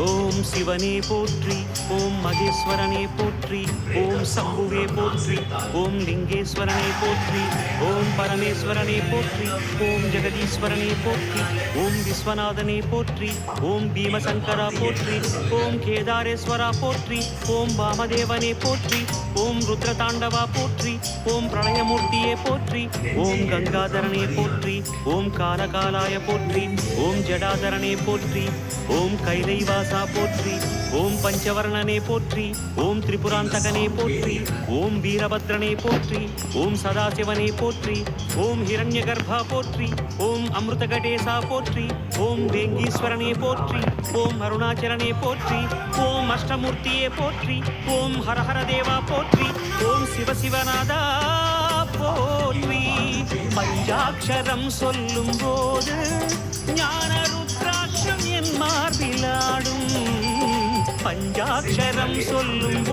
ஓம் சிவனே போற்றி, ஓம் மகேஸ்வரனே போற்றி, ஓம் சம்புவே போற்றி, ஓம் லிங்கேஸ்வரனே போற்றி, ஓம் பரமேஸ்வரனே போற்றி, ஓம் ஜெகதீஸ்வரனே போற்றி, ஓம் விஸ்வநாதனே போற்றி, ஓம் பீமசங்கரா போற்றி, ஓம் கேதாரேஸ்வரா போற்றி, ஓம் வாமதேவனே போற்றி, ஓம் ருத்ரதாண்டவா போற்றி, ஓம் பிரளயமூர்த்தியே போற்றி, ஓம் கங்காதரனே போற்றி, ஓம் காலகாலாய போற்றி, ஓம் ஜடாதரனே போற்றி, ஓம் கைலைவாசா போற்றி, ஓம் பஞ்சவர்ணனே போற்றி, ஓம் திரிபுராந்தகனே போற்றி, ஓம் வீரபத்ரனே போற்றி, ஓம் சதாசிவனே போற்றி, ஓம் ஹிரண்யகர்பா போற்றி, ஓம் அமிர்தகடேசா போற்றி, ஓம் வேங்கீஸ்வரனே போற்றி, ஓம் அருணாச்சலனே போற்றி, ஓம் அஷ்டமூர்த்தியே போற்றி, ஓம் ஹரஹர தேவா போற்றி, ஓம் சிவசிவநாதா போற்றி. பஞ்சாட்சரம் சொல்லும் போது ஞான ருத்ராட்சம் என் மார்பிலாடும். பஞ்சாட்சரம் சொல்லும்